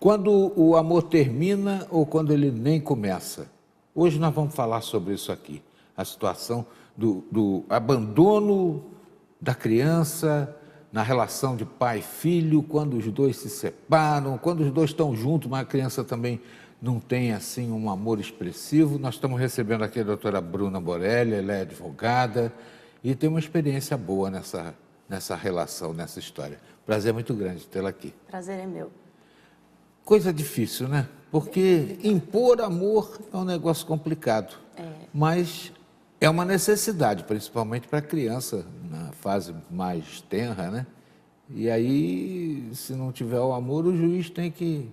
Quando o amor termina ou quando ele nem começa? Hoje nós vamos falar sobre isso aqui. A situação do abandono da criança na relação de pai e filho, quando os dois se separam, quando os dois estão juntos, mas a criança também não tem assim um amor expressivo. Nós estamos recebendo aqui a doutora Bruna Borelli, ela é advogada e tem uma experiência boa nessa relação, nessa história. Prazer muito grande tê-la aqui. Prazer é meu. Coisa difícil, né? Porque impor amor é um negócio complicado, mas é uma necessidade, principalmente para a criança, na fase mais tenra, né? E aí, se não tiver o amor, o juiz tem que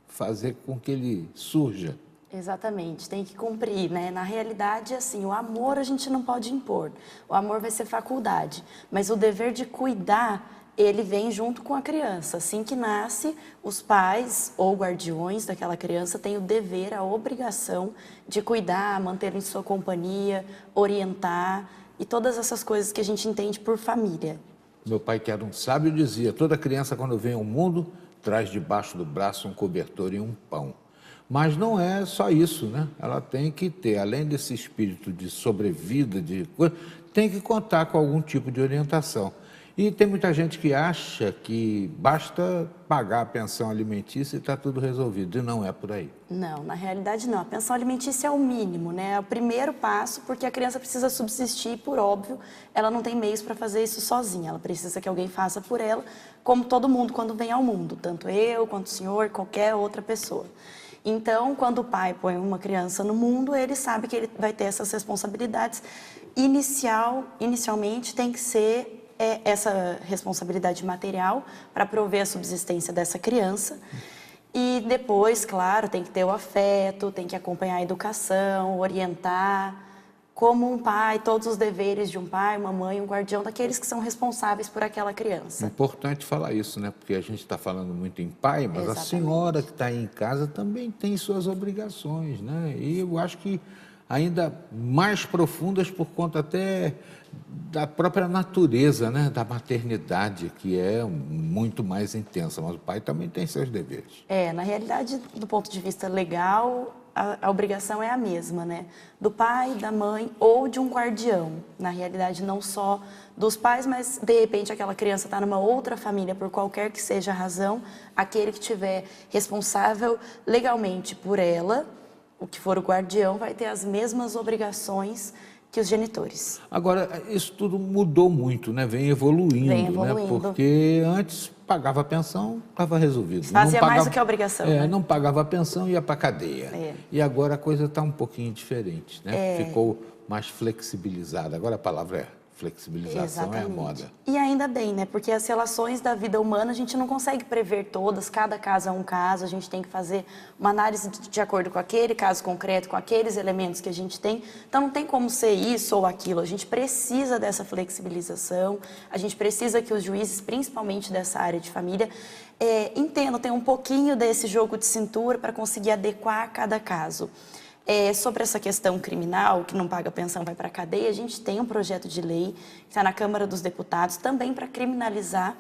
fazer com que ele surja. Exatamente, tem que cumprir, né? Na realidade, assim, o amor a gente não pode impor. O amor vai ser faculdade, mas o dever de cuidar, ele vem junto com a criança. Assim que nasce, os pais ou guardiões daquela criança têm o dever, a obrigação de cuidar, manter em sua companhia, orientar e todas essas coisas que a gente entende por família. Meu pai, que era um sábio, dizia: toda criança, quando vem ao mundo, traz debaixo do braço um cobertor e um pão. Mas não é só isso, né? Ela tem que ter, além desse espírito de sobrevida, tem que contar com algum tipo de orientação. E tem muita gente que acha que basta pagar a pensão alimentícia e está tudo resolvido, e não é por aí. Não, na realidade não. A pensão alimentícia é o mínimo, né? É o primeiro passo, porque a criança precisa subsistir e, por óbvio, ela não tem meios para fazer isso sozinha. Ela precisa que alguém faça por ela, como todo mundo quando vem ao mundo, tanto eu, quanto o senhor, qualquer outra pessoa. Então, quando o pai põe uma criança no mundo, ele sabe que ele vai ter essas responsabilidades. Inicialmente tem que ser essa responsabilidade material para prover a subsistência dessa criança. E depois, claro, tem que ter o afeto, tem que acompanhar a educação, orientar, como um pai, todos os deveres de um pai, uma mãe, um guardião, daqueles que são responsáveis por aquela criança. Importante falar isso, né? Porque a gente está falando muito em pai, mas Exatamente. A senhora que está aí em casa também tem suas obrigações, né? E eu acho que ainda mais profundas por conta até da própria natureza, né? Da maternidade, que é muito mais intensa, mas o pai também tem seus deveres. Na realidade, do ponto de vista legal, a obrigação é a mesma, né? Do pai, da mãe ou de um guardião. Na realidade, não só dos pais, mas de repente aquela criança está numa outra família, por qualquer que seja a razão, aquele que tiver responsável legalmente por ela, o que for o guardião, vai ter as mesmas obrigações que os genitores. Agora, isso tudo mudou muito, né? Vem evoluindo, né? Porque antes pagava a pensão, estava resolvido. Fazia mais do que a obrigação, né? Não pagava a pensão e ia para a cadeia. E agora a coisa está um pouquinho diferente, né? Ficou mais flexibilizada. Agora a palavra é flexibilização. Exatamente. É a moda. E ainda bem, né? Porque as relações da vida humana a gente não consegue prever todas, cada caso é um caso, a gente tem que fazer uma análise de acordo com aquele caso concreto, com aqueles elementos que a gente tem. Então não tem como ser isso ou aquilo, a gente precisa dessa flexibilização, a gente precisa que os juízes, principalmente dessa área de família, entendam, tenham um pouquinho desse jogo de cintura para conseguir adequar cada caso. Sobre essa questão criminal, que não paga pensão, vai para a cadeia, a gente tem um projeto de lei que está na Câmara dos Deputados também para criminalizar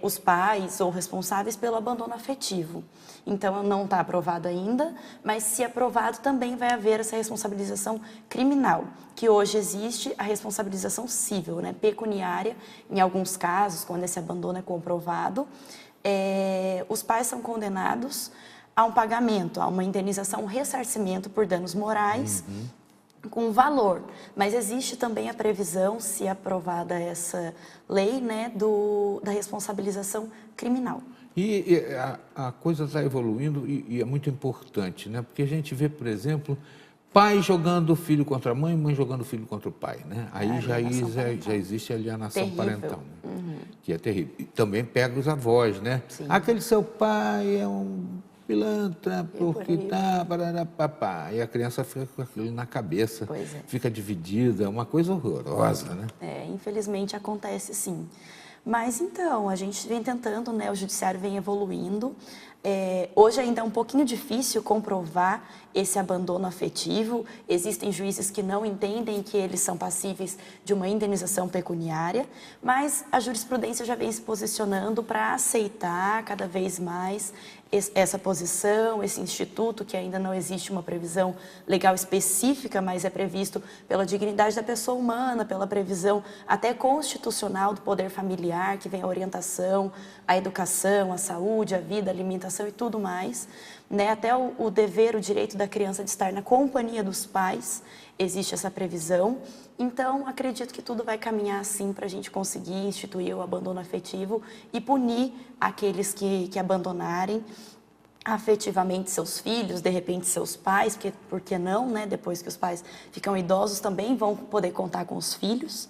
os pais ou responsáveis pelo abandono afetivo. Então, não está aprovado ainda, mas se aprovado também vai haver essa responsabilização criminal, que hoje existe a responsabilização civil, né, pecuniária, em alguns casos, quando esse abandono é comprovado, os pais são condenados a um pagamento, a uma indenização, um ressarcimento por danos morais, com valor. Mas existe também a previsão, se aprovada essa lei, né, da responsabilização criminal. E a coisa está evoluindo e é muito importante, né? Porque a gente vê, por exemplo, pai jogando filho contra a mãe, mãe jogando filho contra o pai, né? Aí já existe a alienação parental, né? Que é terrível. E também pega os avós, né? Sim. Aquele seu pai é um pilantra, porque tá, papá. E a criança fica com aquilo na cabeça, fica dividida, é uma coisa horrorosa, né? Infelizmente acontece sim. Mas então, a gente vem tentando, né, o judiciário vem evoluindo, Hoje ainda é um pouquinho difícil comprovar esse abandono afetivo. Existem juízes que não entendem que eles são passíveis de uma indenização pecuniária, mas a jurisprudência já vem se posicionando para aceitar cada vez mais essa posição, esse instituto, que ainda não existe uma previsão legal específica, mas é previsto pela dignidade da pessoa humana, pela previsão até constitucional do poder familiar, que vem a orientação, a educação, a saúde, a vida, a alimentação e tudo mais, né? Até o dever, o direito da criança de estar na companhia dos pais, existe essa previsão. Então, acredito que tudo vai caminhar assim para a gente conseguir instituir o abandono afetivo e punir aqueles que abandonarem afetivamente seus filhos, de repente seus pais, por que não, né? Depois que os pais ficam idosos também vão poder contar com os filhos.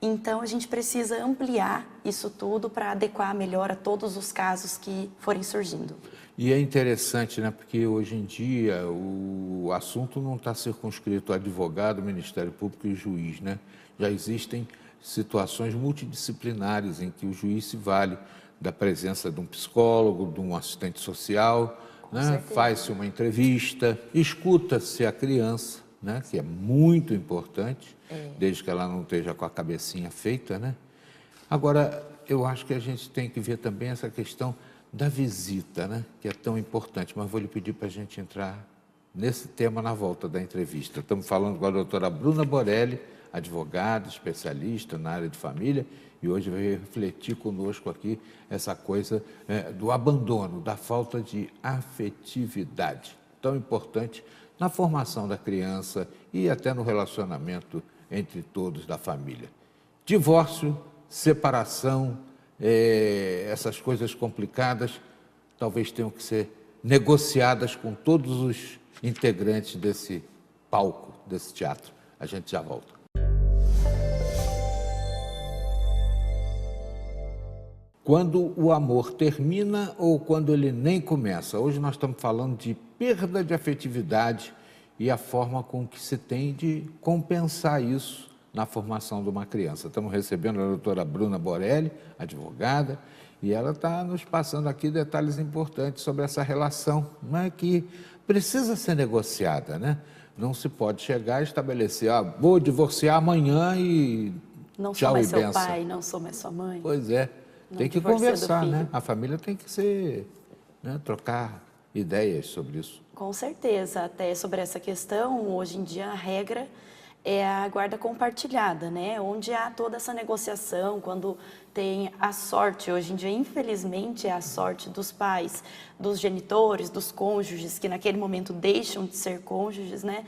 Então, a gente precisa ampliar isso tudo para adequar melhor a todos os casos que forem surgindo. E é interessante, né? Porque hoje em dia o assunto não está circunscrito a advogado, Ministério Público e juiz, né? Já existem situações multidisciplinares em que o juiz se vale da presença de um psicólogo, de um assistente social, né? Faz-se uma entrevista, escuta-se a criança, né? Que é muito importante, desde que ela não esteja com a cabecinha feita, né? Agora, eu acho que a gente tem que ver também essa questão da visita, né? Que é tão importante, mas vou lhe pedir para a gente entrar nesse tema na volta da entrevista. Estamos falando com a doutora Bruna Borelli, advogada, especialista na área de família, e hoje vai refletir conosco aqui essa coisa do abandono, da falta de afetividade, tão importante na formação da criança e até no relacionamento entre todos da família. Divórcio, separação, essas coisas complicadas talvez tenham que ser negociadas com todos os integrantes desse palco, desse teatro. A gente já volta. Quando o amor termina ou quando ele nem começa. Hoje nós estamos falando de perda de afetividade e a forma com que se tem de compensar isso na formação de uma criança. Estamos recebendo a doutora Bruna Borelli, advogada, e ela está nos passando aqui detalhes importantes sobre essa relação, né, que precisa ser negociada, né? Não se pode chegar e estabelecer, vou divorciar amanhã e não tchau sou mais e seu benção. pai, não sou mais sua mãe. Pois é, Não tem que divorcia do conversar, filho. né? A família tem que ser, né, trocar ideias sobre isso. Com certeza, até sobre essa questão, hoje em dia a regra é a guarda compartilhada, né? Onde há toda essa negociação, quando tem a sorte, hoje em dia, infelizmente, é a sorte dos pais, dos genitores, dos cônjuges, que naquele momento deixam de ser cônjuges, né?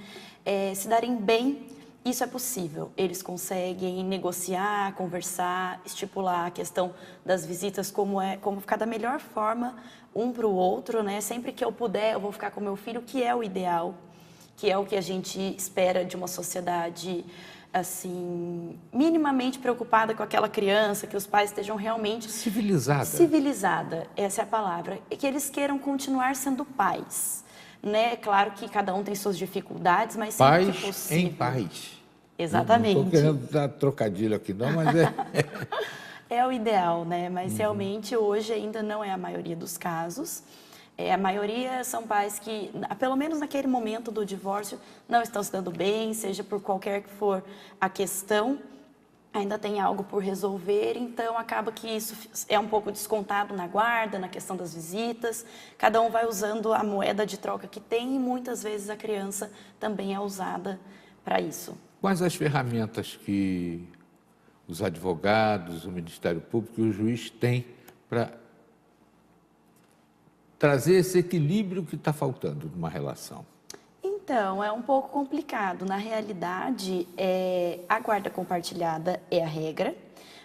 Se darem bem, isso é possível. Eles conseguem negociar, conversar, estipular a questão das visitas, como ficar da melhor forma um para o outro, né? Sempre que eu puder, eu vou ficar com meu filho, que é o ideal, que é o que a gente espera de uma sociedade, assim, minimamente preocupada com aquela criança, que os pais estejam realmente... Civilizada. Civilizada, essa é a palavra. E que eles queiram continuar sendo pais, né? Claro que cada um tem suas dificuldades, mas sempre Paz que possível. em paz. Exatamente. Não estou querendo dar trocadilho aqui não, mas É o ideal, né? Mas realmente hoje ainda não é a maioria dos casos. A maioria são pais que, pelo menos naquele momento do divórcio, não estão se dando bem, seja por qualquer que for a questão, ainda tem algo por resolver, então acaba que isso é um pouco descontado na guarda, na questão das visitas. Cada um vai usando a moeda de troca que tem e muitas vezes a criança também é usada para isso. Quais as ferramentas que os advogados, o Ministério Público e o juiz têm para trazer esse equilíbrio que está faltando numa relação? Então, é um pouco complicado. Na realidade, a guarda compartilhada é a regra,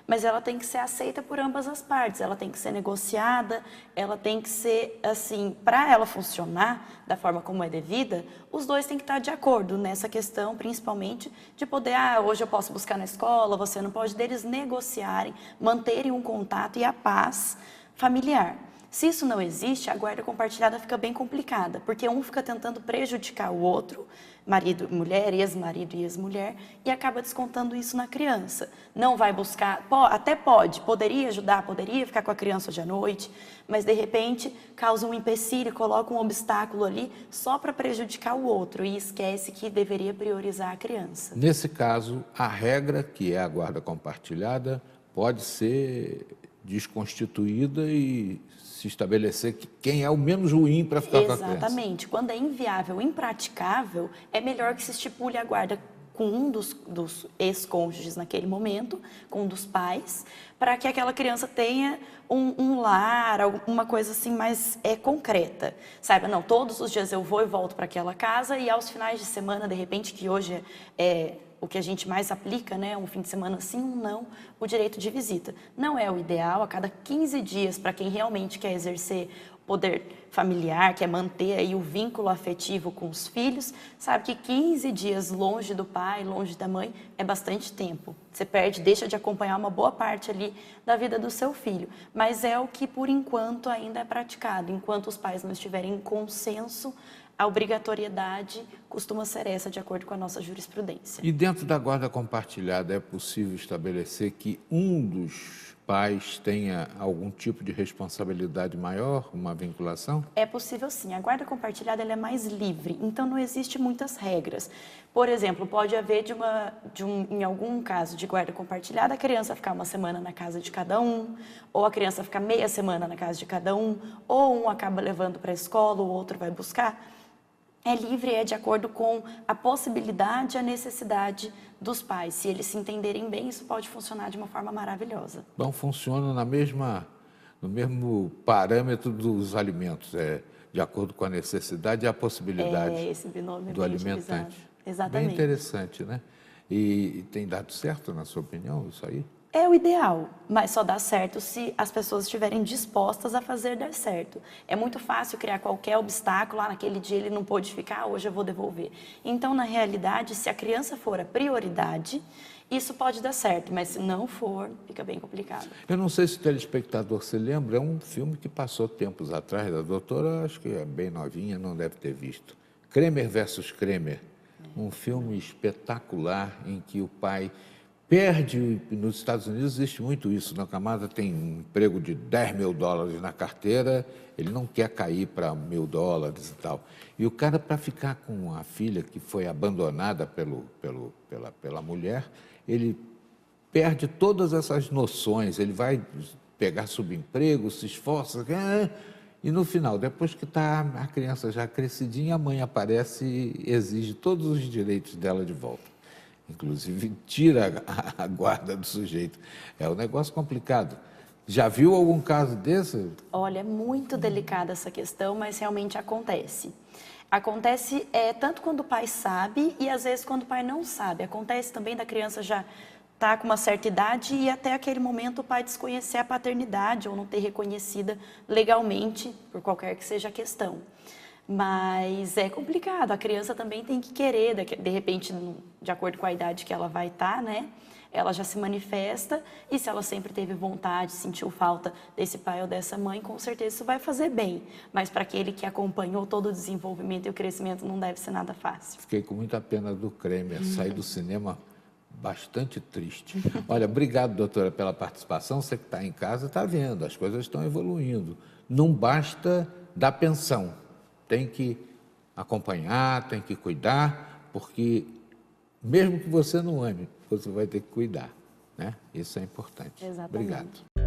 mas ela tem que ser aceita por ambas as partes, ela tem que ser negociada, ela tem que ser, assim, para ela funcionar da forma como é devida, os dois têm que estar de acordo nessa questão, principalmente de poder, hoje eu posso buscar na escola, você não pode, deles negociarem, manterem um contato e a paz familiar. Se isso não existe, a guarda compartilhada fica bem complicada, porque um fica tentando prejudicar o outro, marido e mulher, ex-marido e ex-mulher, e acaba descontando isso na criança. Não vai buscar, até poderia ajudar, poderia ficar com a criança hoje à noite, mas de repente causa um empecilho, coloca um obstáculo ali só para prejudicar o outro e esquece que deveria priorizar a criança. Nesse caso, a regra, que é a guarda compartilhada, pode ser desconstituída e se estabelecer que quem é o menos ruim para ficar com a criança. Exatamente. Quando é inviável, impraticável, é melhor que se estipule a guarda com um dos ex-cônjuges naquele momento, com um dos pais, para que aquela criança tenha um lar, alguma coisa assim mais concreta. Saiba, não, todos os dias eu vou e volto para aquela casa e aos finais de semana, de repente, que hoje é o que a gente mais aplica, né, um fim de semana sim, um não, o direito de visita. Não é o ideal, a cada 15 dias, para quem realmente quer exercer poder familiar, quer manter aí o vínculo afetivo com os filhos, sabe que 15 dias longe do pai, longe da mãe, é bastante tempo. Você deixa de acompanhar uma boa parte ali da vida do seu filho. Mas é o que, por enquanto, ainda é praticado. Enquanto os pais não estiverem em consenso, a obrigatoriedade costuma ser essa, de acordo com a nossa jurisprudência. E dentro da guarda compartilhada é possível estabelecer que um dos pais tenha algum tipo de responsabilidade maior, uma vinculação? É possível sim. A guarda compartilhada ela é mais livre, então não existe muitas regras. Por exemplo, pode haver em algum caso de guarda compartilhada, a criança ficar uma semana na casa de cada um, ou a criança ficar meia semana na casa de cada um, ou um acaba levando para a escola, o outro vai buscar. É livre, é de acordo com a possibilidade e a necessidade dos pais. Se eles se entenderem bem, isso pode funcionar de uma forma maravilhosa. Então, funciona no mesmo parâmetro dos alimentos, de acordo com a necessidade e a possibilidade Esse binômio do bem utilizado. alimentante. Exatamente. Bem interessante, né? E tem dado certo, na sua opinião, isso aí? É o ideal, mas só dá certo se as pessoas estiverem dispostas a fazer dar certo. É muito fácil criar qualquer obstáculo, naquele dia ele não pôde ficar, hoje eu vou devolver. Então, na realidade, se a criança for a prioridade, isso pode dar certo, mas se não for, fica bem complicado. Eu não sei se o telespectador se lembra, é um filme que passou tempos atrás, da doutora, acho que é bem novinha, não deve ter visto. Kramer versus Kramer, um filme espetacular em que o pai perde. Nos Estados Unidos existe muito isso, na camada tem um emprego de $10.000 na carteira, ele não quer cair para $1.000 e tal. E o cara, para ficar com a filha que foi abandonada pela mulher, ele perde todas essas noções, ele vai pegar subemprego, se esforça, e no final, depois que está a criança já crescidinha, a mãe aparece e exige todos os direitos dela de volta. Inclusive, tira a guarda do sujeito. É um negócio complicado. Já viu algum caso desse? Olha, é muito delicada essa questão, mas realmente acontece. Acontece tanto quando o pai sabe e às vezes quando o pai não sabe. Acontece também da criança já estar com uma certa idade e até aquele momento o pai desconhecer a paternidade ou não ter reconhecida legalmente, por qualquer que seja a questão. Mas é complicado, a criança também tem que querer, de repente, de acordo com a idade que ela vai estar, né? Ela já se manifesta e se ela sempre teve vontade, sentiu falta desse pai ou dessa mãe, com certeza isso vai fazer bem. Mas para aquele que acompanhou todo o desenvolvimento e o crescimento não deve ser nada fácil. Fiquei com muita pena do Kramer, saí do cinema bastante triste. Olha, obrigado, doutora, pela participação. Você que está em casa está vendo, as coisas estão evoluindo. Não basta dar pensão. Tem que acompanhar, tem que cuidar, porque mesmo que você não ame, você vai ter que cuidar, né? Isso é importante. Exatamente. Obrigado.